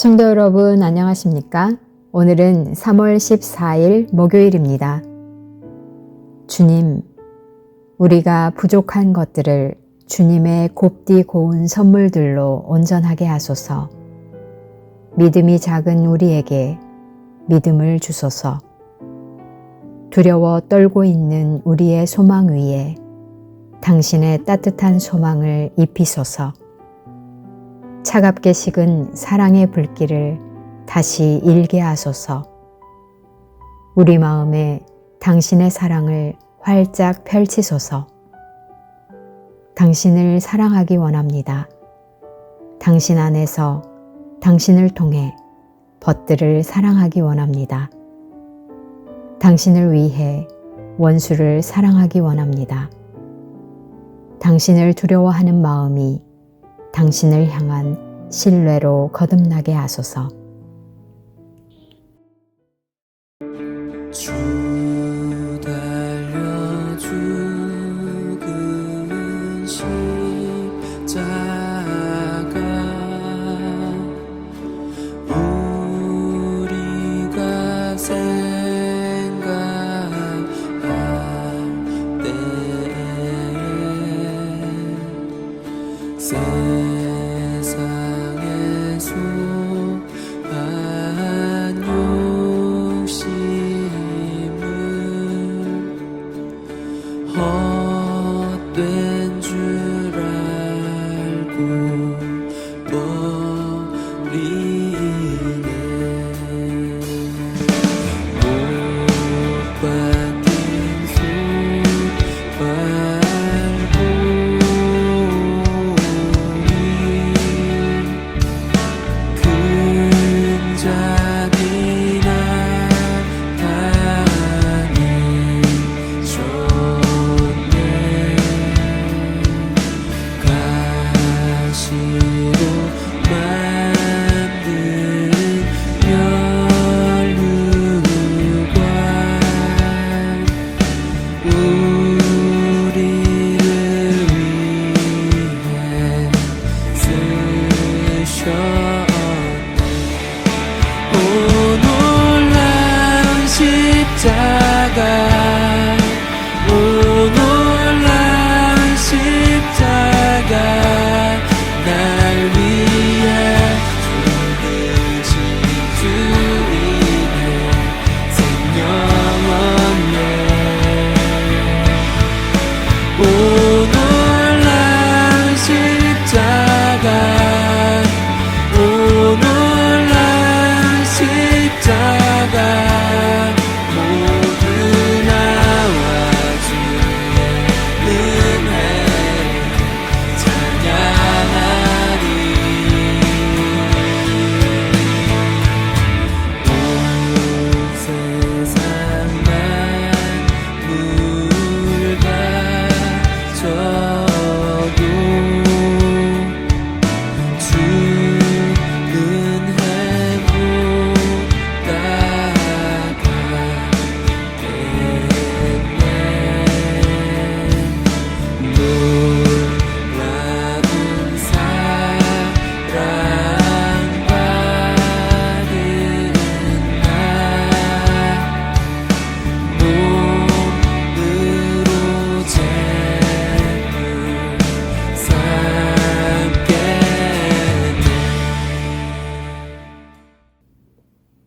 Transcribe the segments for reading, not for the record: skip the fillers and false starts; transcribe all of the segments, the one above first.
성도 여러분 안녕하십니까? 오늘은 3월 14일 목요일입니다. 주님, 우리가 부족한 것들을 주님의 곱디 고운 선물들로 온전하게 하소서. 믿음이 작은 우리에게 믿음을 주소서. 두려워 떨고 있는 우리의 소망 위에 당신의 따뜻한 소망을 입히소서. 차갑게 식은 사랑의 불길을 다시 일게 하소서. 우리 마음에 당신의 사랑을 활짝 펼치소서. 당신을 사랑하기 원합니다. 당신 안에서 당신을 통해 벗들을 사랑하기 원합니다. 당신을 위해 원수를 사랑하기 원합니다. 당신을 두려워하는 마음이 당신을 향한 신뢰로 거듭나게 하소서. 주 달려 죽은 십자가 우리가 생각할 때에 세상의 수많은 욕심을 헛된 줄 알고 버리네. 못 박힌 놀라운 십자가 날 위해 죽으신 주님의 생명 없네. 오 놀라운 십자가 오 놀라운 십자가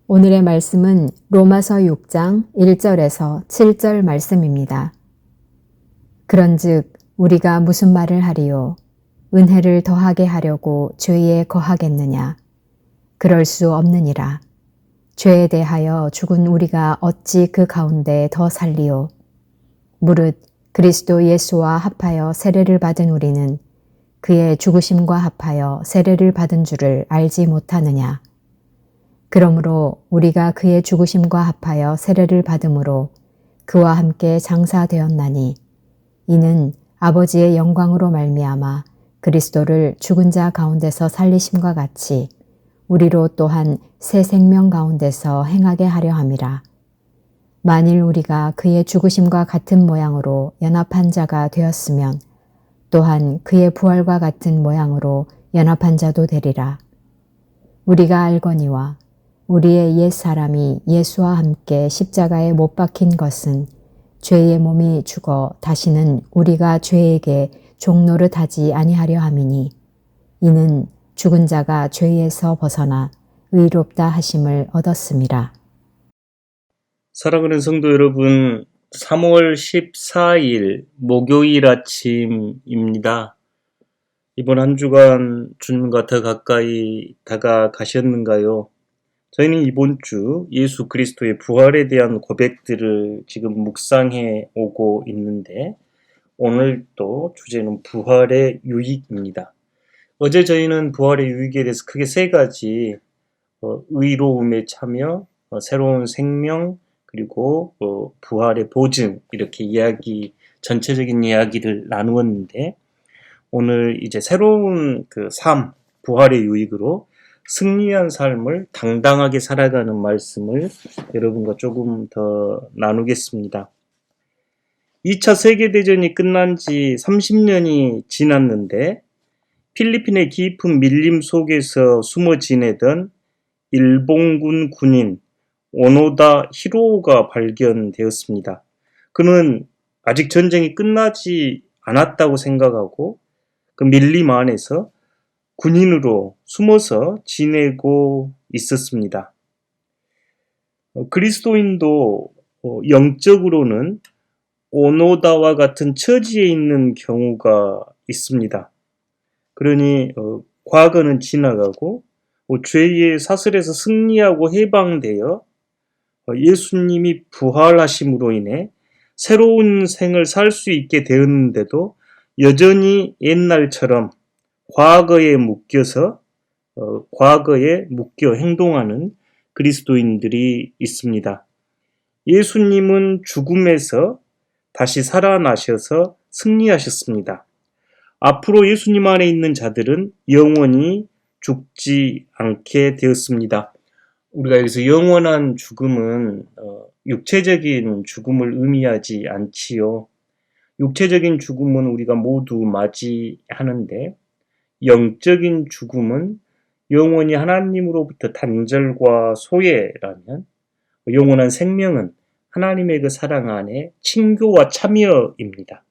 오늘의 말씀은 로마서 6장 1절에서 7절 말씀입니다. 그런즉 우리가 무슨 말을 하리요? 은혜를 더하게 하려고 죄에 거하겠느냐? 그럴 수 없느니라. 죄에 대하여 죽은 우리가 어찌 그 가운데 더 살리요? 무릇 그리스도 예수와 합하여 세례를 받은 우리는 그의 죽으심과 합하여 세례를 받은 줄을 알지 못하느냐? 그러므로 우리가 그의 죽으심과 합하여 세례를 받음으로 그와 함께 장사되었나니 이는 아버지의 영광으로 말미암아 그리스도를 죽은 자 가운데서 살리심과 같이 우리로 또한 새 생명 가운데서 행하게 하려 함이라. 만일 우리가 그의 죽으심과 같은 모양으로 연합한 자가 되었으면 또한 그의 부활과 같은 모양으로 연합한 자도 되리라. 우리가 알거니와 우리의 옛 사람이 예수와 함께 십자가에 못 박힌 것은 죄의 몸이 죽어 다시는 우리가 죄에게 종노릇하지 아니하려 함이니 이는 죽은 자가 죄에서 벗어나 의롭다 하심을 얻었음이라. 사랑하는 성도 여러분, 3월 14일 목요일 아침입니다. 이번 한 주간 주님과 더 가까이 다가가셨는가요? 저희는 이번 주 예수 그리스도의 부활에 대한 고백들을 지금 묵상해 오고 있는데 오늘 또 주제는 부활의 유익입니다. 어제 저희는 부활의 유익에 대해서 크게 세 가지 의로움의 참여, 새로운 생명, 그리고 부활의 보증 이렇게 전체적인 이야기를 나누었는데 오늘 이제 새로운 삶, 부활의 유익으로 승리한 삶을 당당하게 살아가는 말씀을 여러분과 조금 더 나누겠습니다. 2차 세계대전이 끝난 지 30년이 지났는데 필리핀의 깊은 밀림 속에서 숨어 지내던 일본군 군인 오노다 히로가 발견되었습니다. 그는 아직 전쟁이 끝나지 않았다고 생각하고 그 밀림 안에서 군인으로 숨어서 지내고 있었습니다. 그리스도인도 영적으로는 오노다와 같은 처지에 있는 경우가 있습니다. 그러니 과거는 지나가고 죄의 사슬에서 승리하고 해방되어 예수님이 부활하심으로 인해 새로운 생을 살 수 있게 되었는데도 여전히 옛날처럼 과거에 묶여 행동하는 그리스도인들이 있습니다. 예수님은 죽음에서 다시 살아나셔서 승리하셨습니다. 앞으로 예수님 안에 있는 자들은 영원히 죽지 않게 되었습니다. 우리가 여기서 영원한 죽음은 육체적인 죽음을 의미하지 않지요. 육체적인 죽음은 우리가 모두 맞이하는데 영적인 죽음은 영원히 하나님으로부터 단절과 소외라면 영원한 생명은 하나님의 그 사랑 안에 친교와 참여입니다.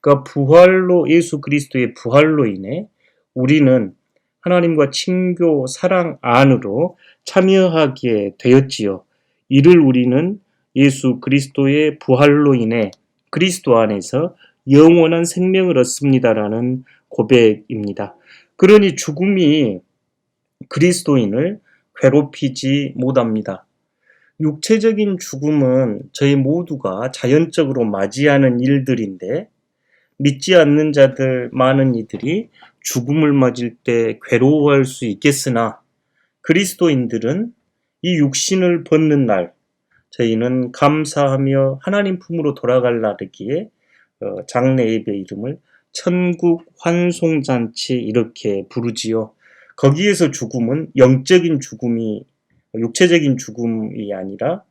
그 부활로 예수 그리스도의 부활로 인해 우리는 하나님과 친교 사랑 안으로 참여하게 되었지요. 이를 우리는 예수 그리스도의 부활로 인해 그리스도 안에서 영원한 생명을 얻습니다라는 고백입니다. 그러니 죽음이 그리스도인을 괴롭히지 못합니다. 육체적인 죽음은 저희 모두가 자연적으로 맞이하는 일들인데 믿지 않는 자들 많은 이들이 죽음을 맞을 때 괴로워할 수 있겠으나 그리스도인들은 이 육신을 벗는 날 저희는 감사하며 하나님 품으로 돌아갈 날이기에 장래 예배 이름을 천국 환송잔치 이렇게 부르지요. 거기에서 죽음은 영적인 죽음이 육체적인 죽음이 아니라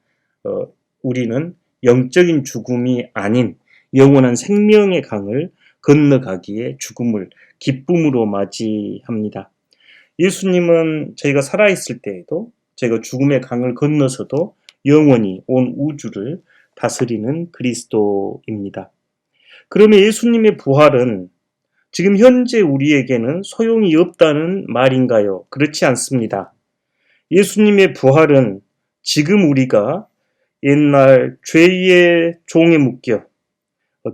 우리는 영적인 죽음이 아닌 영원한 생명의 강을 건너가기에 죽음을 기쁨으로 맞이합니다. 예수님은 저희가 살아있을 때에도 저희가 죽음의 강을 건너서도 영원히 온 우주를 다스리는 그리스도입니다. 그러면 예수님의 부활은 지금 현재 우리에게는 소용이 없다는 말인가요? 그렇지 않습니다. 예수님의 부활은 지금 우리가 옛날 죄의 종에 묶여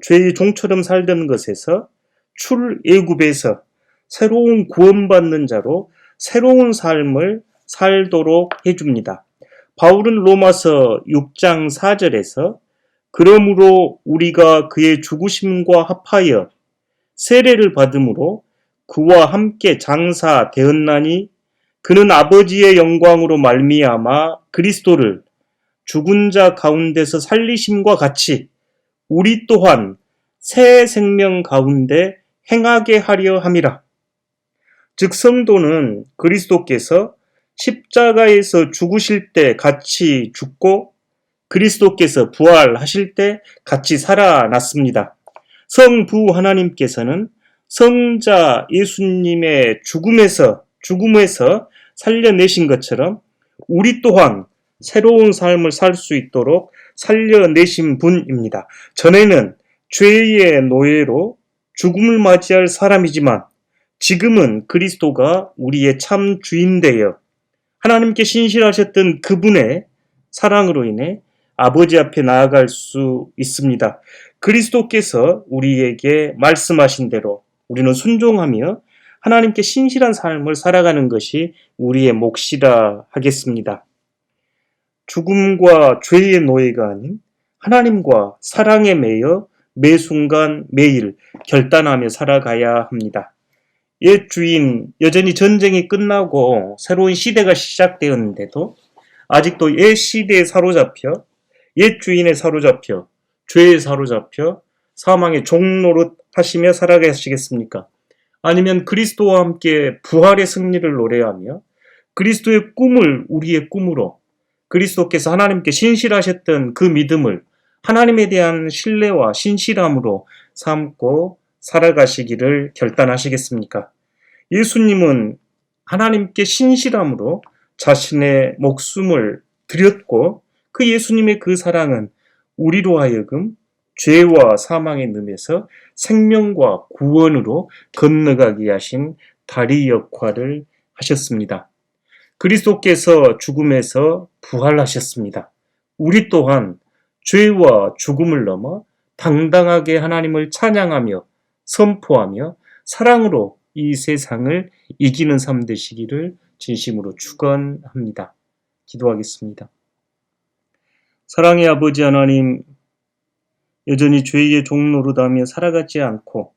죄의 종처럼 살던 것에서 출애굽에서 새로운 구원받는 자로 새로운 삶을 살도록 해줍니다. 바울은 로마서 6장 4절에서 그러므로 우리가 그의 죽으심과 합하여 세례를 받음으로 그와 함께 장사되었나니 그는 아버지의 영광으로 말미암아 그리스도를 죽은 자 가운데서 살리심과 같이 우리 또한 새 생명 가운데 행하게 하려 함이라. 즉 성도는 그리스도께서 십자가에서 죽으실 때 같이 죽고 그리스도께서 부활하실 때 같이 살아났습니다. 성부 하나님께서는 성자 예수님의 죽음에서 살려내신 것처럼 우리 또한 새로운 삶을 살 수 있도록 살려내신 분입니다. 전에는 죄의 노예로 죽음을 맞이할 사람이지만 지금은 그리스도가 우리의 참 주인 되어 하나님께 신실하셨던 그분의 사랑으로 인해 아버지 앞에 나아갈 수 있습니다. 그리스도께서 우리에게 말씀하신 대로 우리는 순종하며 하나님께 신실한 삶을 살아가는 것이 우리의 몫이라 하겠습니다. 죽음과 죄의 노예가 아닌 하나님과 사랑에 매여 매 순간 매일 결단하며 살아가야 합니다. 옛 주인 여전히 전쟁이 끝나고 새로운 시대가 시작되었는데도 아직도 옛 시대에 사로잡혀 옛 주인에 사로잡혀 죄에 사로잡혀 사망의 종노릇 하시며 살아가시겠습니까? 아니면 그리스도와 함께 부활의 승리를 노래하며 그리스도의 꿈을 우리의 꿈으로 그리스도께서 하나님께 신실하셨던 그 믿음을 하나님에 대한 신뢰와 신실함으로 삼고 살아가시기를 결단하시겠습니까? 예수님은 하나님께 신실함으로 자신의 목숨을 드렸고 그 예수님의 그 사랑은 우리로 하여금 죄와 사망의 늪에서 생명과 구원으로 건너가게 하신 다리 역할을 하셨습니다. 그리스도께서 죽음에서 부활하셨습니다. 우리 또한 죄와 죽음을 넘어 당당하게 하나님을 찬양하며 선포하며 사랑으로 이 세상을 이기는 삶 되시기를 진심으로 축원합니다. 기도하겠습니다. 사랑의 아버지 하나님, 여전히 죄의 종노릇하며 살아가지 않고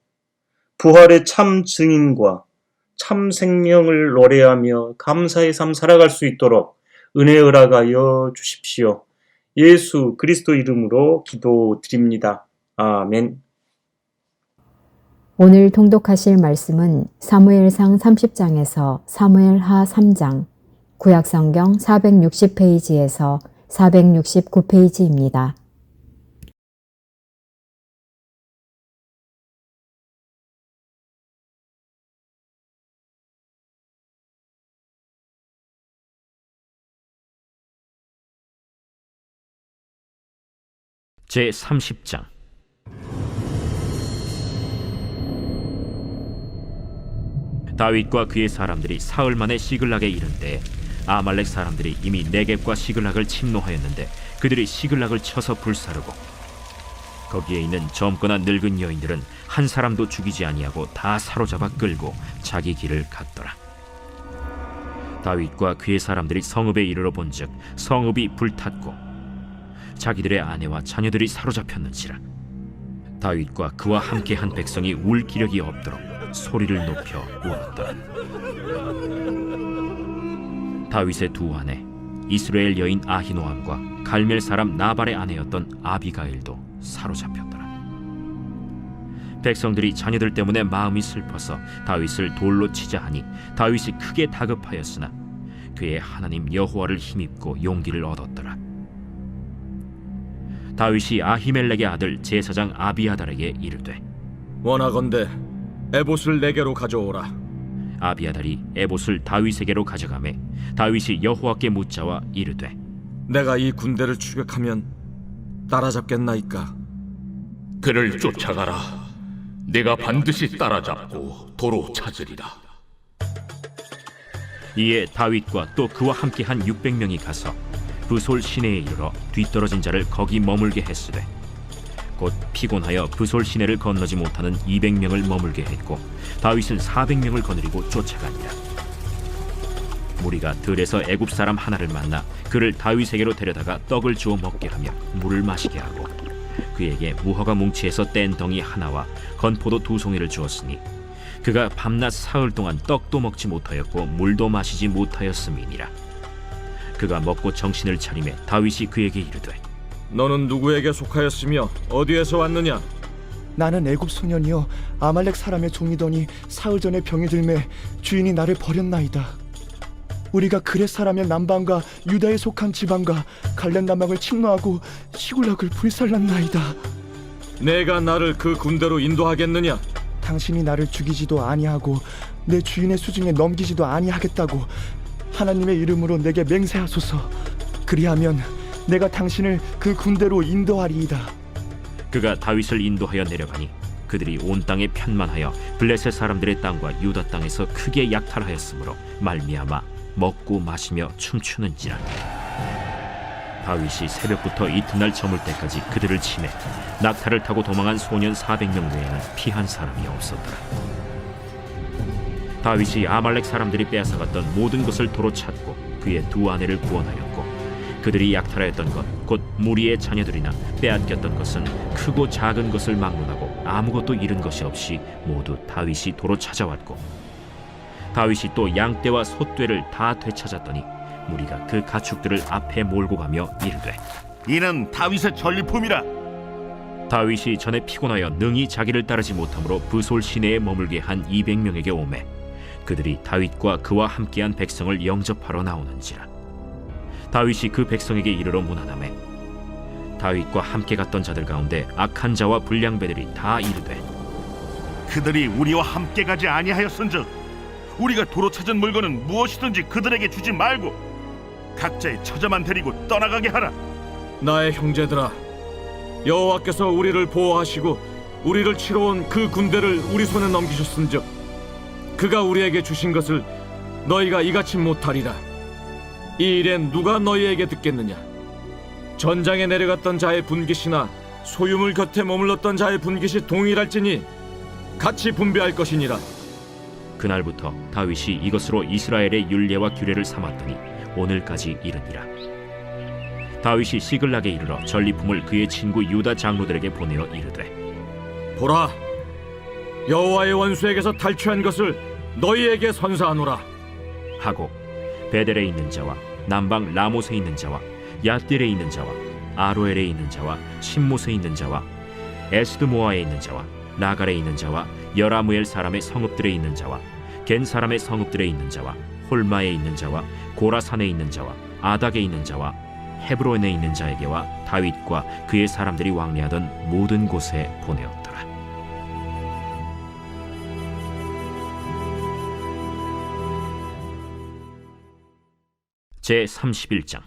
부활의 참 증인과 참 생명을 노래하며 감사의 삶 살아갈 수 있도록 은혜 허락하여 주십시오. 예수 그리스도 이름으로 기도드립니다. 아멘. 오늘 통독하실 말씀은 사무엘상 30장에서 사무엘하 3장, 구약성경 460페이지에서 469페이지입니다. 제30장 다윗과 그의 사람들이 사흘 만에 시글락에 이른 때에 아말렉 사람들이 이미 네겝과 시글락을 침노하였는데 그들이 시글락을 쳐서 불사르고 거기에 있는 젊거나 늙은 여인들은 한 사람도 죽이지 아니하고 다 사로잡아 끌고 자기 길을 갔더라. 다윗과 그의 사람들이 성읍에 이르러 본즉 성읍이 불탔고 자기들의 아내와 자녀들이 사로잡혔는지라. 다윗과 그와 함께한 백성이 울 기력이 없도록 소리를 높여 울었더라. 다윗의 두 아내 이스라엘 여인 아히노암과 갈멜 사람 나발의 아내였던 아비가일도 사로잡혔더라. 백성들이 자녀들 때문에 마음이 슬퍼서 다윗을 돌로 치자 하니 다윗이 크게 다급하였으나 그의 하나님 여호와를 힘입고 용기를 얻었더라. 다윗이 아히멜렉의 아들 제사장 아비아달에게 이르되 원하건대 에봇을 내게로 가져오라. 아비아달이 에봇을 다윗에게로 가져가매 다윗이 여호와께 묻자와 이르되 내가 이 군대를 추격하면 따라잡겠나이까? 그를 쫓아가라. 내가 반드시 따라잡고 도로 찾으리라. 이에 다윗과 또 그와 함께한 600명이 가서 브솔 시내에 이르러 뒤떨어진 자를 거기 머물게 했으되 곧 피곤하여 브솔 시내를 건너지 못하는 200명을 머물게 했고 다윗은 400명을 거느리고 쫓아가니라. 무리가 들에서 애굽 사람 하나를 만나 그를 다윗에게로 데려다가 떡을 주어 먹게 하며 물을 마시게 하고 그에게 무화과 뭉치에서 뗀 덩이 하나와 건포도 2송이를 주었으니 그가 밤낮 사흘 동안 떡도 먹지 못하였고 물도 마시지 못하였음이니라. 그가 먹고 정신을 차리매 다윗이 그에게 이르되 너는 누구에게 속하였으며 어디에서 왔느냐? 나는 애굽 소년이여 아말렉 사람의 종이더니 사흘 전에 병이 들매 주인이 나를 버렸나이다. 우리가 그렛 사람의 남방과 유다에 속한 지방과 갈렙 남방을 침노하고 시굴락을 불살랐나이다. 내가 나를 그 군대로 인도하겠느냐? 당신이 나를 죽이지도 아니하고 내 주인의 수중에 넘기지도 아니하겠다고 하나님의 이름으로 내게 맹세하소서. 그리하면 내가 당신을 그 군대로 인도하리이다. 그가 다윗을 인도하여 내려가니 그들이 온 땅에 편만하여 블레셋 사람들의 땅과 유다 땅에서 크게 약탈하였으므로 말미암아 먹고 마시며 춤추는지라. 다윗이 새벽부터 이튿날 저물 때까지 그들을 치매 낙타를 타고 도망한 소년 400명 외에는 피한 사람이 없었더라. 다윗이 아말렉 사람들이 빼앗아갔던 모든 것을 도로 찾고 그의 두 아내를 구원하였고 그들이 약탈하였던 것 곧 무리의 자녀들이나 빼앗겼던 것은 크고 작은 것을 막론하고 아무것도 잃은 것이 없이 모두 다윗이 도로 찾아왔고 다윗이 또 양떼와 소떼를 다 되찾았더니 무리가 그 가축들을 앞에 몰고 가며 이르되 이는 다윗의 전리품이라. 다윗이 전에 피곤하여 능히 자기를 따르지 못하므로 브솔 시내에 머물게 한 200명에게 오매 그들이 다윗과 그와 함께한 백성을 영접하러 나오는지라. 다윗이 그 백성에게 이르러 문안하매 다윗과 함께 갔던 자들 가운데 악한 자와 불량배들이 다 이르되 그들이 우리와 함께 가지 아니하였은즉 우리가 도로 찾은 물건은 무엇이든지 그들에게 주지 말고 각자의 처자만 데리고 떠나가게 하라. 나의 형제들아, 여호와께서 우리를 보호하시고 우리를 치러 온 그 군대를 우리 손에 넘기셨은즉 그가 우리에게 주신 것을 너희가 이같이 못하리라. 이 일엔 누가 너희에게 듣겠느냐? 전장에 내려갔던 자의 분깃이나 소유물 곁에 머물렀던 자의 분깃이 동일할지니 같이 분배할 것이니라. 그날부터 다윗이 이것으로 이스라엘의 율례와 규례를 삼았더니 오늘까지 이르니라. 다윗이 시글락에 이르러 전리품을 그의 친구 유다 장로들에게 보내어 이르되 보라, 여호와의 원수에게서 탈취한 것을 너희에게 선사하노라 하고 베델에 있는 자와 남방 라못에 있는 자와 얏딜에 있는 자와 아로엘에 있는 자와 신못에 있는 자와 에스드모아에 있는 자와 라갈에 있는 자와 여라무엘 사람의 성읍들에 있는 자와 겐 사람의 성읍들에 있는 자와 홀마에 있는 자와 고라산에 있는 자와 아닥에 있는 자와 헤브론에 있는 자에게와 다윗과 그의 사람들이 왕래하던 모든 곳에 보내었더라. 제 31장.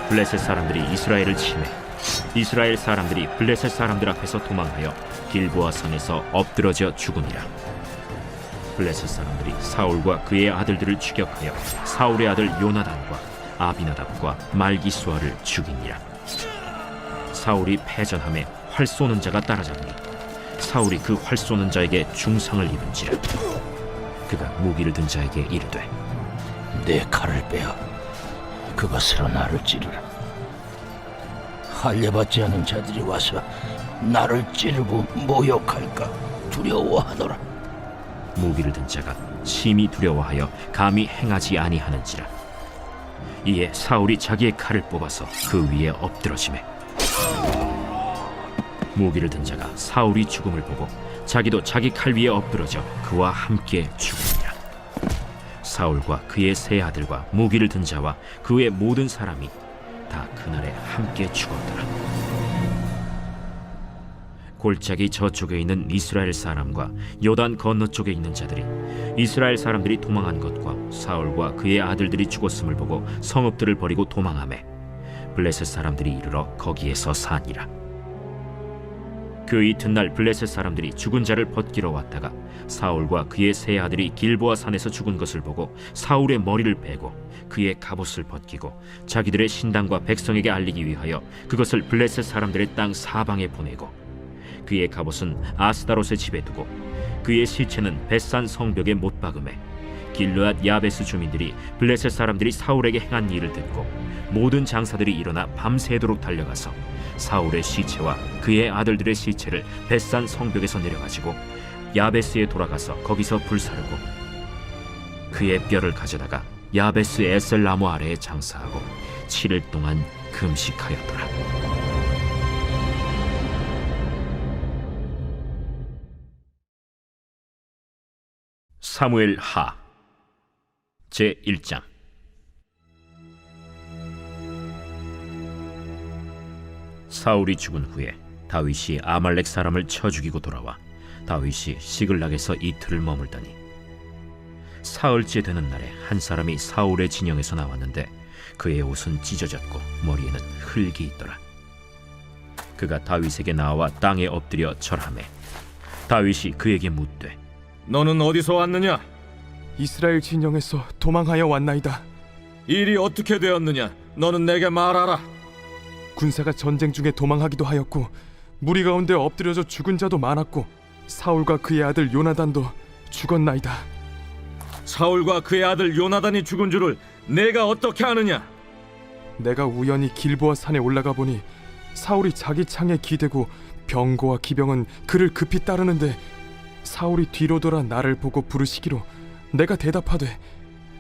블레셋 사람들이 이스라엘을 치매 이스라엘 사람들이 블레셋 사람들 앞에서 도망하여 길보아 산에서 엎드러져 죽으니라. 블레셋 사람들이 사울과 그의 아들들을 추격하여 사울의 아들 요나단과 아비나답과 말기수아를 죽이니라. 사울이 패전함에 활 쏘는 자가 따라잡니 사울이 그 활 쏘는 자에게 중상을 입은지라. 그가 무기를 든 자에게 이르되 내 칼을 빼어 그것으로 나를 찌르라. 할례받지 않은 자들이 와서 나를 찌르고 모욕할까 두려워하노라. 무기를 든 자가 심히 두려워하여 감히 행하지 아니하는지라. 이에 사울이 자기의 칼을 뽑아서 그 위에 엎드러지매 무기를 든 자가 사울이 죽음을 보고 자기도 자기 칼 위에 엎드러져 그와 함께 죽으니라. 사울과 그의 세 아들과 무기를 든 자와 그의 모든 사람이 다 그날에 함께 죽었더라. 골짜기 저쪽에 있는 이스라엘 사람과 요단 건너쪽에 있는 자들이 이스라엘 사람들이 도망한 것과 사울과 그의 아들들이 죽었음을 보고 성읍들을 버리고 도망하매 블레셋 사람들이 이르러 거기에서 사니라. 그 이튿날 블레셋 사람들이 죽은 자를 벗기러 왔다가 사울과 그의 세 아들이 길보아 산에서 죽은 것을 보고 사울의 머리를 베고 그의 갑옷을 벗기고 자기들의 신당과 백성에게 알리기 위하여 그것을 블레셋 사람들의 땅 사방에 보내고 그의 갑옷은 아스다롯의 집에 두고 그의 시체는 벳산 성벽에 못 박음에 길르앗 야베스 주민들이 블레셋 사람들이 사울에게 행한 일을 듣고 모든 장사들이 일어나 밤새도록 달려가서 사울의 시체와 그의 아들들의 시체를 벳산 성벽에서 내려가지고 야베스에 돌아가서 거기서 불사르고 그의 뼈를 가져다가 야베스 에셀나무 아래에 장사하고 7일 동안 금식하였더라. 사무엘 하 제 1장. 사울이 죽은 후에 다윗이 아말렉 사람을 쳐 죽이고 돌아와 다윗이 시글락에서 이틀을 머물더니 사흘째 되는 날에 한 사람이 사울의 진영에서 나왔는데 그의 옷은 찢어졌고 머리에는 흙이 있더라. 그가 다윗에게 나와 땅에 엎드려 절하매 다윗이 그에게 묻되 너는 어디서 왔느냐? 이스라엘 진영에서 도망하여 왔나이다. 일이 어떻게 되었느냐? 너는 내게 말하라. 군사가 전쟁 중에 도망하기도 하였고 무리 가운데 엎드려져 죽은 자도 많았고 사울과 그의 아들 요나단도 죽었나이다. 사울과 그의 아들 요나단이 죽은 줄을 내가 어떻게 아느냐? 내가 우연히 길보아 산에 올라가 보니 사울이 자기 창에 기대고 병거와 기병은 그를 급히 따르는데 사울이 뒤로 돌아 나를 보고 부르시기로 내가 대답하되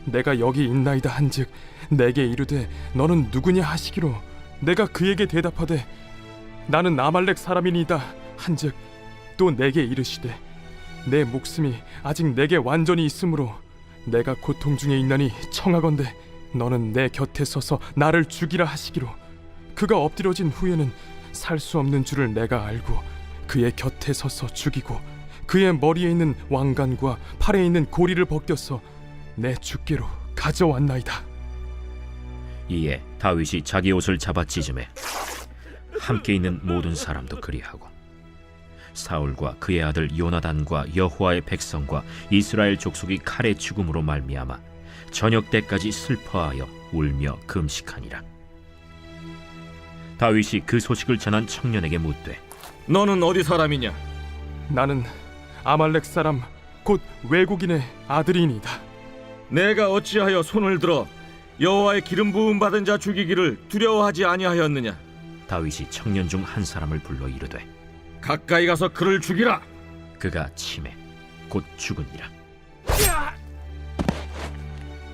내가 여기 있나이다 한즉 내게 이르되 너는 누구냐 하시기로 내가 그에게 대답하되 나는 아말렉 사람이니이다 한즉 또 내게 이르시되 내 목숨이 아직 내게 완전히 있으므로 내가 고통 중에 있나니 청하건대 너는 내 곁에 서서 나를 죽이라 하시기로 그가 엎드려진 후에는 살 수 없는 줄을 내가 알고 그의 곁에 서서 죽이고 그의 머리에 있는 왕관과 팔에 있는 고리를 벗겨서 내 주께로 가져왔나이다. 이에 다윗이 자기 옷을 잡아 찢음에 함께 있는 모든 사람도 그리하고 사울과 그의 아들 요나단과 여호와의 백성과 이스라엘 족속이 칼의 죽음으로 말미암아 저녁 때까지 슬퍼하여 울며 금식하니라. 다윗이 그 소식을 전한 청년에게 묻되 너는 어디 사람이냐? 나는 아말렉 사람 곧 외국인의 아들이니이다. 내가 어찌하여 손을 들어 여호와의 기름 부음 받은 자 죽이기를 두려워하지 아니하였느냐? 다윗이 청년 중 한 사람을 불러 이르되 가까이 가서 그를 죽이라. 그가 치매 곧 죽으니라.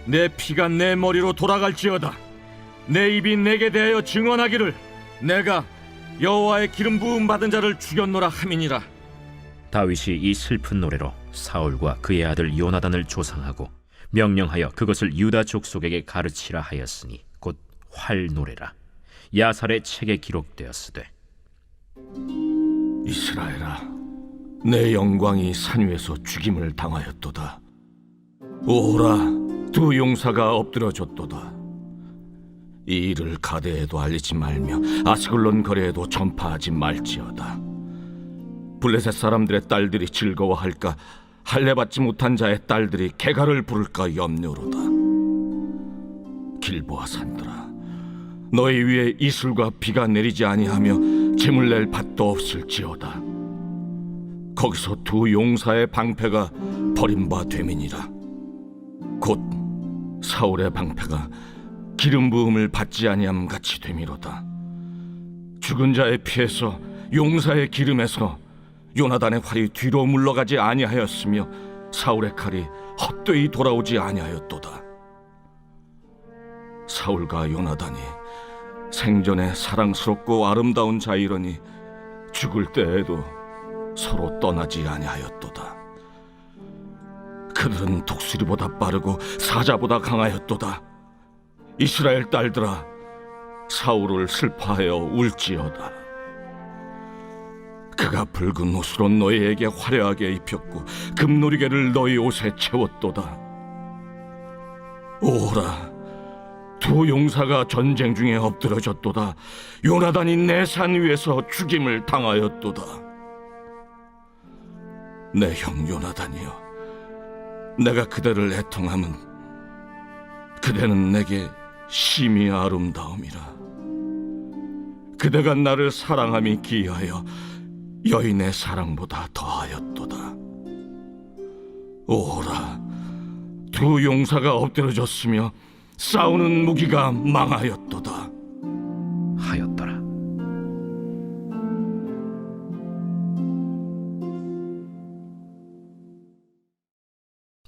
내 피가 내 머리로 돌아갈지어다. 내 입이 내게 대하여 증언하기를 내가 여호와의 기름 부음 받은 자를 죽였노라 함이니라. 다윗이 이 슬픈 노래로 사울과 그의 아들 요나단을 조상하고 명령하여 그것을 유다 족속에게 가르치라 하였으니 곧 활 노래라. 야살의 책에 기록되었으되 이스라엘아, 내 영광이 산 위에서 죽임을 당하였도다. 오호라, 두 용사가 엎드려졌도다. 이 일을 가데에도 알리지 말며 아스글론 거리에도 전파하지 말지어다. 블레셋 사람들의 딸들이 즐거워할까, 할례받지 못한 자의 딸들이 개가를 부를까 염려로다. 길보아 산들아, 너희 위에 이슬과 비가 내리지 아니하며 재물 낼 밭도 없을지어다. 거기서 두 용사의 방패가 버림바 됨이니라. 곧 사울의 방패가 기름 부음을 받지 아니함 같이 됨이로다. 죽은 자의 피에서 용사의 기름에서 요나단의 활이 뒤로 물러가지 아니하였으며 사울의 칼이 헛되이 돌아오지 아니하였도다. 사울과 요나단이 생전에 사랑스럽고 아름다운 자이러니 죽을 때에도 서로 떠나지 아니하였도다. 그들은 독수리보다 빠르고 사자보다 강하였도다. 이스라엘 딸들아, 사울을 슬퍼하여 울지어다. 그가 붉은 옷으로 너희에게 화려하게 입혔고 금노리개를 너희 옷에 채웠도다. 오라, 두 용사가 전쟁 중에 엎드려졌도다. 요나단이 내 산 위에서 죽임을 당하였도다. 내 형 요나단이여, 내가 그대를 애통함은 그대는 내게 심히 아름다움이라. 그대가 나를 사랑함이 기이하여 여인의 사랑보다 더하였도다. 오라, 두 용사가 엎드려졌으며 싸우는 무기가 망하였도다. 하였더라.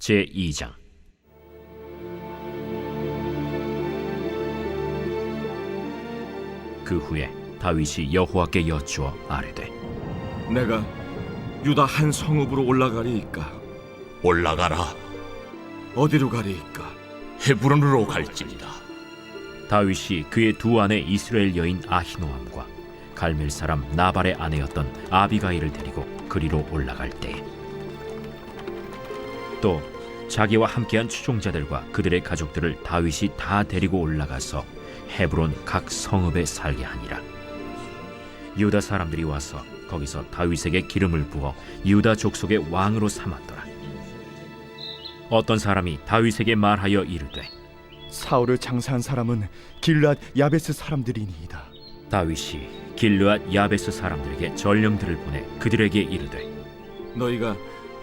제2장. 그 후에 다윗이 여호와께 여쭈어 아뢰되 내가 유다 한 성읍으로 올라가리이까? 올라가라. 어디로 가리이까? 헤브론으로 갈지니라. 다윗이 그의 두 아내 이스라엘 여인 아히노암과 갈멜 사람 나발의 아내였던 아비가일을 데리고 그리로 올라갈 때에 또 자기와 함께한 추종자들과 그들의 가족들을 다윗이 다 데리고 올라가서 헤브론 각 성읍에 살게 하니라. 유다 사람들이 와서 거기서 다윗에게 기름을 부어 유다 족속의 왕으로 삼았더라. 어떤 사람이 다윗에게 말하여 이르되 사울을 장사한 사람은 길앗 야베스 사람들이니이다. 다윗이 길르앗 야베스 사람들에게 전령들을 보내 그들에게 이르되 너희가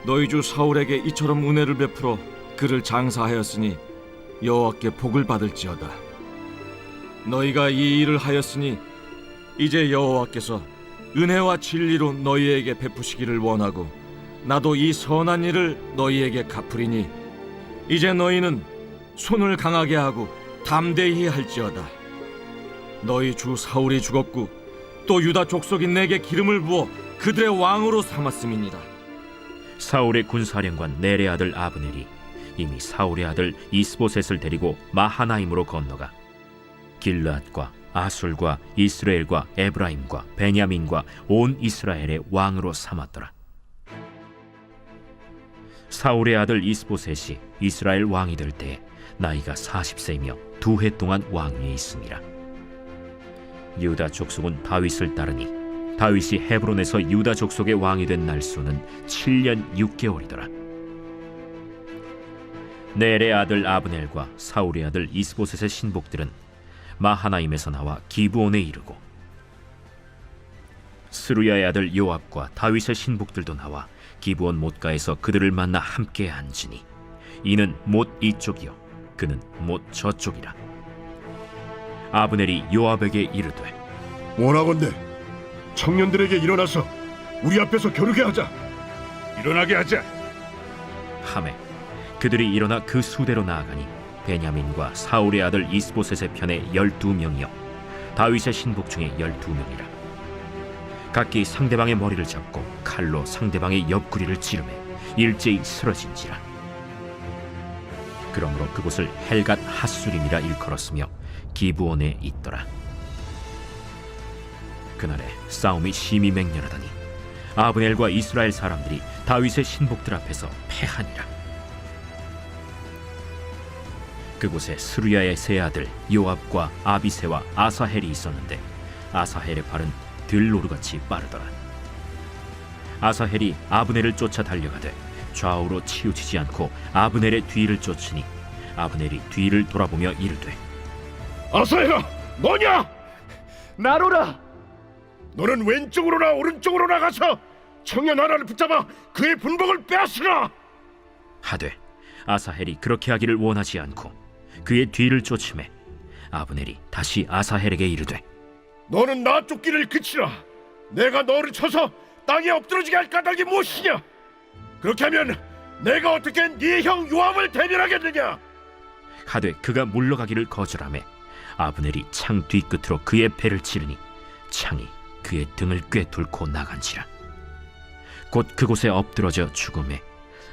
너희 주 사울에게 이처럼 은혜를 베풀어 그를 장사하였으니 여호와께 복을 받을지어다. 너희가 이 일을 하였으니 이제 여호와께서 은혜와 진리로 너희에게 베푸시기를 원하고 나도 이 선한 일을 너희에게 갚으리니 이제 너희는 손을 강하게 하고 담대히 할지어다. 너희 주 사울이 죽었고 또 유다 족속이 내게 기름을 부어 그들의 왕으로 삼았음이니라. 사울의 군사령관 넬의 아들 아브넬이 이미 사울의 아들 이스보셋을 데리고 마하나임으로 건너가 길르앗과 아술과 이스라엘과 에브라임과 베냐민과 온 이스라엘의 왕으로 삼았더라. 사울의 아들 이스보셋이 이스라엘 왕이 될 때에 나이가 40세이며 2해 동안 왕위에 있음이라. 유다 족속은 다윗을 따르니 다윗이 헤브론에서 유다 족속의 왕이 된 날수는 7년 6개월이더라. 넬의 아들 아브넬과 사울의 아들 이스보셋의 신복들은 마하나임에서 나와 기브온에 이르고 스루야의 아들 요압과 다윗의 신복들도 나와 기브온 못가에서 그들을 만나 함께 앉으니 이는 못 이쪽이요 그는 못 저쪽이라. 아브넬이 요압에게 이르되 원하건대 청년들에게 일어나서 우리 앞에서 겨루게 하자. 일어나게 하자. 하매 그들이 일어나 그 수대로 나아가니 베냐민과 사울의 아들 이스보셋의 편에 12명이요 다윗의 신복 중에 12명이라. 각기 상대방의 머리를 잡고 칼로 상대방의 옆구리를 찌르매 일제히 쓰러진지라. 그러므로 그곳을 헬갓 핫수림이라 일컬었으며 기브온에 있더라. 그날에 싸움이 심히 맹렬하더니 아브넬과 이스라엘 사람들이 다윗의 신복들 앞에서 패하니라. 그곳에 스루야의 세 아들 요압과 아비새와 아사헬이 있었는데 아사헬의 발은 들노루같이 빠르더라. 아사헬이 아브넬을 쫓아 달려가되 좌우로 치우치지 않고 아브넬의 뒤를 쫓으니 아브넬이 뒤를 돌아보며 이르되 아사헬아, 너냐? 나로라. 너는 왼쪽으로나 오른쪽으로 나가서 청년 하나를 붙잡아 그의 분복을 빼앗으라. 하되 아사헬이 그렇게 하기를 원하지 않고 그의 뒤를 쫓음에 아브넬이 다시 아사헬에게 이르되 너는 나 쫓기를 그치라. 내가 너를 쳐서 땅에 엎드러지게 할 까닭이 무엇이냐? 그렇게 하면 내가 어떻게 네 형 요압을 대변하겠느냐? 하되 그가 물러가기를 거절하매 아브넬이 창 뒤끝으로 그의 배를 찌르니 창이 그의 등을 꿰뚫고 나간지라. 곧 그곳에 엎드러져 죽음에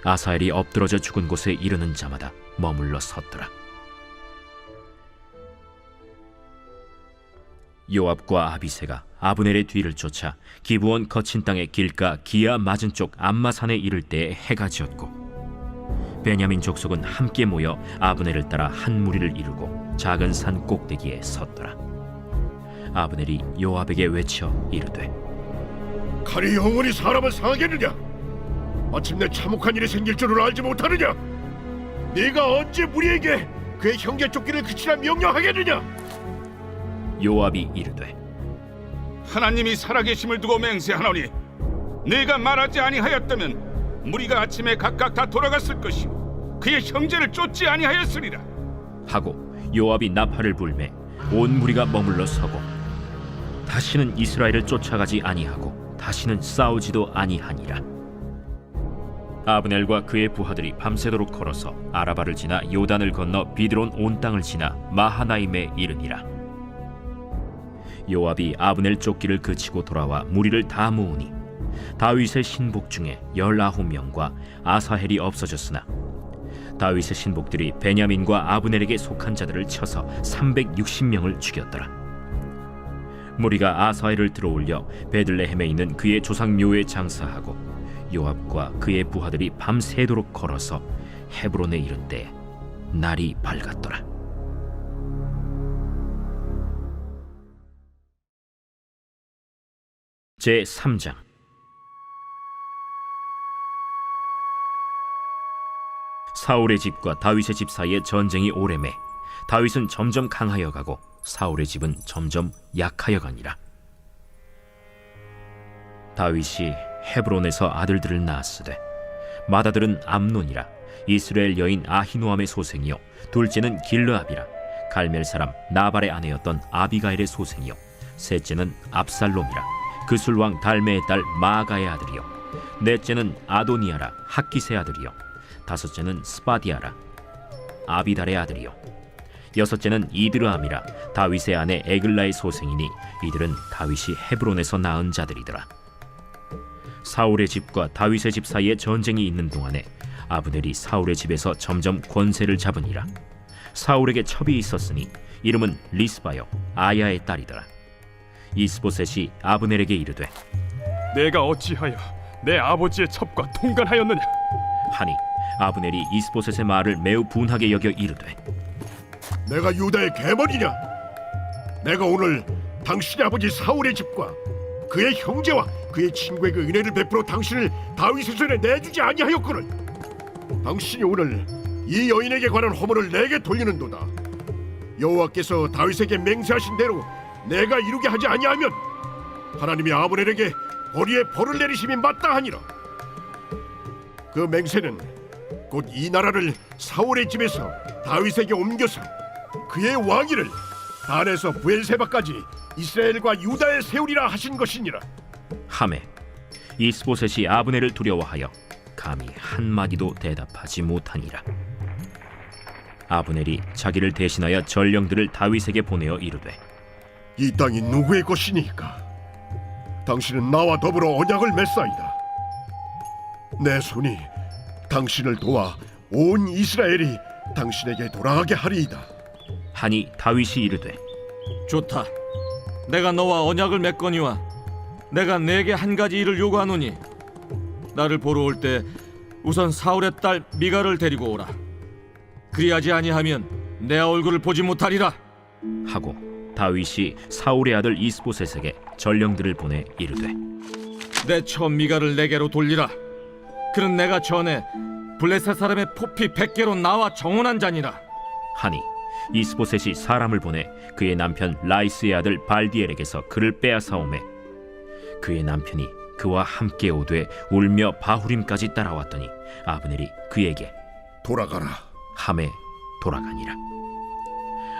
아사헬이 엎드러져 죽은 곳에 이르는 자마다 머물러 섰더라. 요압과 아비새가 아브넬의 뒤를 쫓아 기브온 거친 땅의 길가 기아 맞은 쪽 암마산에 이를 때에 해가 지었고 베냐민 족속은 함께 모여 아브넬을 따라 한 무리를 이루고 작은 산 꼭대기에 섰더라. 아브넬이 요압에게 외쳐 이르되 칼이 영원히 사람을 상하겠느냐? 마침내 참혹한 일이 생길 줄을 알지 못하느냐? 네가 언제 우리에게 그의 형제 쫓기를 그치라 명령하겠느냐? 요압이 이르되 하나님이 살아계심을 두고 맹세하노니 네가 말하지 아니하였다면 무리가 아침에 각각 다 돌아갔을 것이요 그의 형제를 쫓지 아니하였으리라 하고 요압이 나팔을 불매 온 무리가 머물러 서고 다시는 이스라엘을 쫓아가지 아니하고 다시는 싸우지도 아니하니라. 아브넬과 그의 부하들이 밤새도록 걸어서 아라바를 지나 요단을 건너 비드론 온 땅을 지나 마하나임에 이르니라. 요압이 아브넬 쫓기를 그치고 돌아와 무리를 다 모으니 다윗의 신복 중에 19명과 아사헬이 없어졌으나 다윗의 신복들이 베냐민과 아브넬에게 속한 자들을 쳐서 360명을 죽였더라. 무리가 아사엘을 들어올려 베들레헴에 있는 그의 조상 묘에 장사하고 요압과 그의 부하들이 밤새도록 걸어서 헤브론에 이를 때 날이 밝았더라. 제 3장. 사울의 집과 다윗의 집 사이에 전쟁이 오래매 다윗은 점점 강하여 가고 사울의 집은 점점 약하여 가니라. 다윗이 헤브론에서 아들들을 낳았으되 맏아들은 암논이라 이스라엘 여인 아히노암의 소생이요 둘째는 길르압이라 갈멜 사람 나발의 아내였던 아비가일의 소생이요 셋째는 압살롬이라 그술왕 달메의 딸 마아가의 아들이요 넷째는 아도니아라 학기스의 아들이요 다섯째는 스바디아라 아비달의 아들이요 여섯째는 이드르암이라 다윗의 아내 에글라의 소생이니 이들은 다윗이 헤브론에서 낳은 자들이더라. 사울의 집과 다윗의 집 사이에 전쟁이 있는 동안에 아브넬이 사울의 집에서 점점 권세를 잡으니라. 사울에게 첩이 있었으니 이름은 리스바요 아야의 딸이더라. 이스보셋이 아브넬에게 이르되 내가 어찌하여 내 아버지의 첩과 통간하였느냐 하니 아브넬이 이스보셋의 말을 매우 분하게 여겨 이르되 내가 유다의 계머리냐? 내가 오늘 당신의 아버지 사울의 집과 그의 형제와 그의 친구에게 은혜를 베풀어 당신을 다윗의 손에 내주지 아니하였거늘. 당신이 오늘 이 여인에게 관한 허물을 내게 돌리는도다. 여호와께서 다윗에게 맹세하신 대로 내가 이루게 하지 아니하면 하나님이 아브넬에게 거리에 벌을 내리심이 마땅하니라. 그 맹세는 곧 이 나라를 사울의 집에서 다윗에게 옮겨서 그의 왕위를 단에서 브엘세바까지 이스라엘과 유다에 세우리라 하신 것이니라. 하매 이스보셋이 아브넬을 두려워하여 감히 한마디도 대답하지 못하니라. 아브넬이 자기를 대신하여 전령들을 다윗에게 보내어 이르되 이 땅이 누구의 것이니까? 당신은 나와 더불어 언약을 맺사이다. 내 손이 당신을 도와 온 이스라엘이 당신에게 돌아가게 하리이다. 하니 다윗이 이르되 좋다. 내가 너와 언약을 맺거니와 내가 내게 한 가지 일을 요구하노니 나를 보러 올 때 우선 사울의 딸 미갈을 데리고 오라. 그리하지 아니하면 내 얼굴을 보지 못하리라 하고 다윗이 사울의 아들 이스보셋에게 전령들을 보내 이르되 내 처 미갈을 내게로 돌리라. 그는 내가 전에 블레셋 사람의 포피 100개로 나와 정언한 자니라. 하니 이스보셋이 사람을 보내 그의 남편 라이스의 아들 발디엘에게서 그를 빼앗아오매 그의 남편이 그와 함께 오되 울며 바후림까지 따라왔더니 아브넬이 그에게 돌아가라 함에 돌아가니라.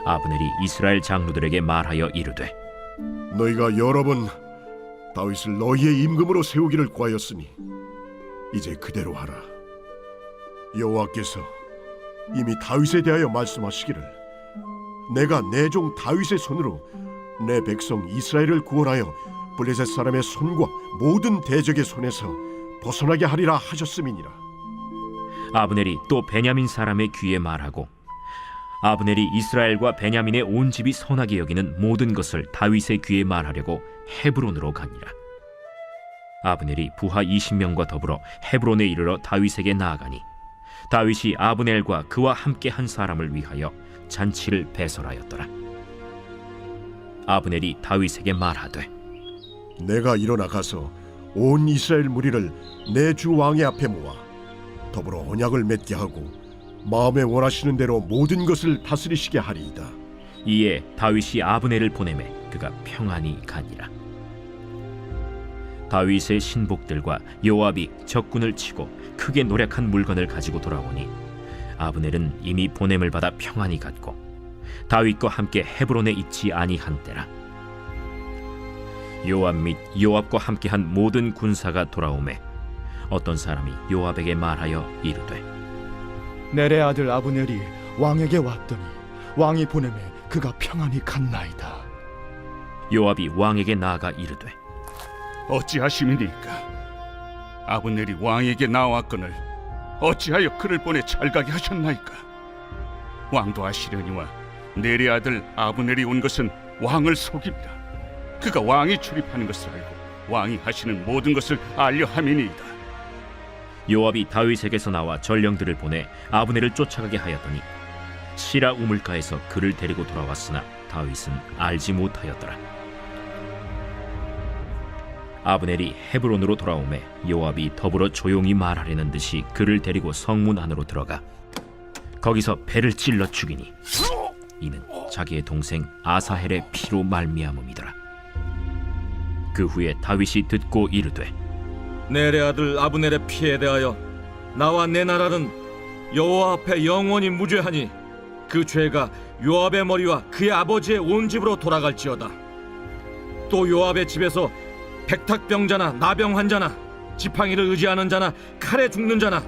아브넬이 이스라엘 장로들에게 말하여 이르되 너희가 여러 번 다윗을 너희의 임금으로 세우기를 구하였으니 이제 그대로 하라. 여호와께서 이미 다윗에 대하여 말씀하시기를 내가 내 종 다윗의 손으로 내 백성 이스라엘을 구원하여 블레셋 사람의 손과 모든 대적의 손에서 벗어나게 하리라 하셨음이니라. 아브넬이 또 베냐민 사람의 귀에 말하고 아브넬이 이스라엘과 베냐민의 온 집이 선하게 여기는 모든 것을 다윗의 귀에 말하려고 헤브론으로 가니라. 아브넬이 부하 20명과 더불어 헤브론에 이르러 다윗에게 나아가니 다윗이 아브넬과 그와 함께 한 사람을 위하여 잔치를 배설하였더라. 아브넬이 다윗에게 말하되 내가 일어나 가서 온 이스라엘 무리를 내 주 왕의 앞에 모아 더불어 언약을 맺게 하고 마음에 원하시는 대로 모든 것을 다스리시게 하리이다. 이에 다윗이 아브넬을 보내매 그가 평안히 가니라. 다윗의 신복들과 요압이 적군을 치고 크게 노력한 물건을 가지고 돌아오니 아브넬은 이미 보냄을 받아 평안히 갔고 다윗과 함께 헤브론에 있지 아니한 때라. 요압 및 요압과 함께한 모든 군사가 돌아오매 어떤 사람이 요압에게 말하여 이르되 넬의 아들 아브넬이 왕에게 왔더니 왕이 보내매 그가 평안히 갔나이다. 요압이 왕에게 나아가 이르되 어찌하심이니까? 아브넬이 왕에게 나왔거늘 어찌하여 그를 보내 찰가게 하셨나이까? 왕도 아시려니와 넬의 아들 아브넬이 온 것은 왕을 속입니다. 그가 왕이 출입하는 것을 알고 왕이 하시는 모든 것을 알려 함이니이다. 요압이 다윗에게서 나와 전령들을 보내 아브넬을 쫓아가게 하였더니 시라 우물가에서 그를 데리고 돌아왔으나 다윗은 알지 못하였더라. 아브넬이 헤브론으로 돌아오매 요압이 더불어 조용히 말하려는 듯이 그를 데리고 성문 안으로 들어가 거기서 배를 찔러 죽이니 이는 자기의 동생 아사헬의 피로 말미암음이더라. 그 후에 다윗이 듣고 이르되 넬의 아들 아브넬의 피에 대하여 나와 내 나라는 여호와 앞에 영원히 무죄하니 그 죄가 요압의 머리와 그의 아버지의 온 집으로 돌아갈지어다. 또 요압의 집에서 백탁병자나 나병 환자나 지팡이를 의지하는 자나 칼에 죽는 자나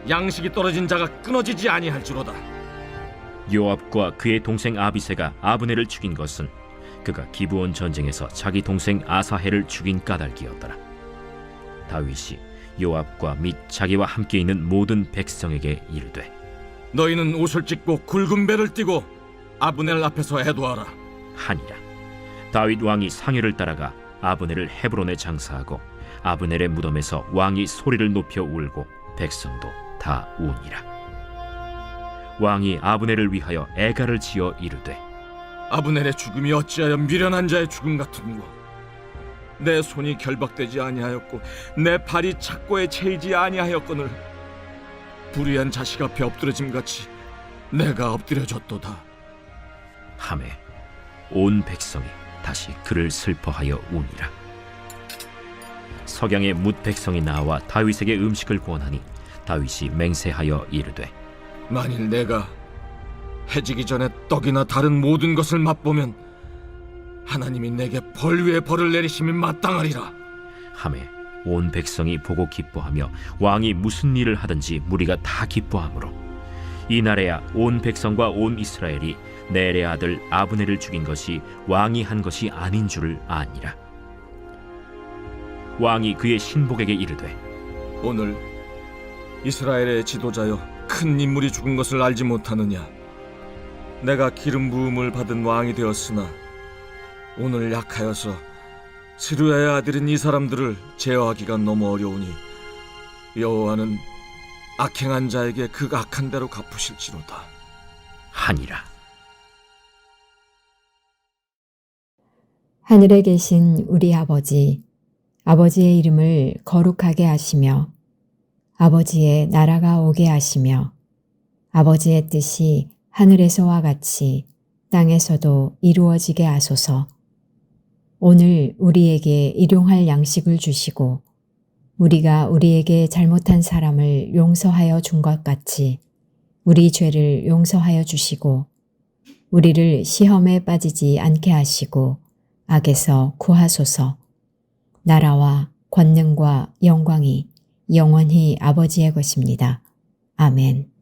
양식이 떨어진 자가 끊어지지 아니할지로다. 요압과 그의 동생 아비새가 아브넬을 죽인 것은 그가 기브온 전쟁에서 자기 동생 아사헬을 죽인 까닭이었더라. 다윗이 요압과 및 자기와 함께 있는 모든 백성에게 이르되 너희는 옷을 찢고 굵은 배를 띠고 아브넬 앞에서 애도하라 하니라. 다윗 왕이 상회를 따라가 아브넬을 헤브론에 장사하고 아브넬의 무덤에서 왕이 소리를 높여 울고 백성도 다 우니라. 왕이 아브넬을 위하여 애가를 지어 이르되 아브넬의 죽음이 어찌하여 미련한 자의 죽음 같은고. 내 손이 결박되지 아니하였고 내 발이 착고에 채이지 아니하였거늘 불의한 자식 앞에 엎드러짐같이 내가 엎드려졌도다. 하매 온 백성이 다시 그를 슬퍼하여 우니라. 석양에 뭇 백성이 나와 다윗에게 음식을 구원하니 다윗이 맹세하여 이르되 만일 내가 해지기 전에 떡이나 다른 모든 것을 맛보면 하나님이 내게 벌 위에 벌을 내리심이 마땅하리라. 하매 온 백성이 보고 기뻐하며 왕이 무슨 일을 하든지 무리가 다 기뻐하므로 이날에야 온 백성과 온 이스라엘이 넬의 아들 아브넬을 죽인 것이 왕이 한 것이 아닌 줄을 아니라. 왕이 그의 신복에게 이르되 오늘 이스라엘의 지도자여 큰 인물이 죽은 것을 알지 못하느냐. 내가 기름 부음을 받은 왕이 되었으나 오늘 약하여서 스루야의 아들인 이 사람들을 제어하기가 너무 어려우니 여호와는 악행한 자에게 그 악한 대로 갚으실지로다 하니라. 하늘에 계신 우리 아버지, 아버지의 이름을 거룩하게 하시며 아버지의 나라가 오게 하시며 아버지의 뜻이 하늘에서와 같이 땅에서도 이루어지게 하소서. 오늘 우리에게 일용할 양식을 주시고 우리가 우리에게 잘못한 사람을 용서하여 준 것 같이 우리 죄를 용서하여 주시고 우리를 시험에 빠지지 않게 하시고 악에서 구하소서. 나라와 권능과 영광이 영원히 아버지의 것입니다. 아멘.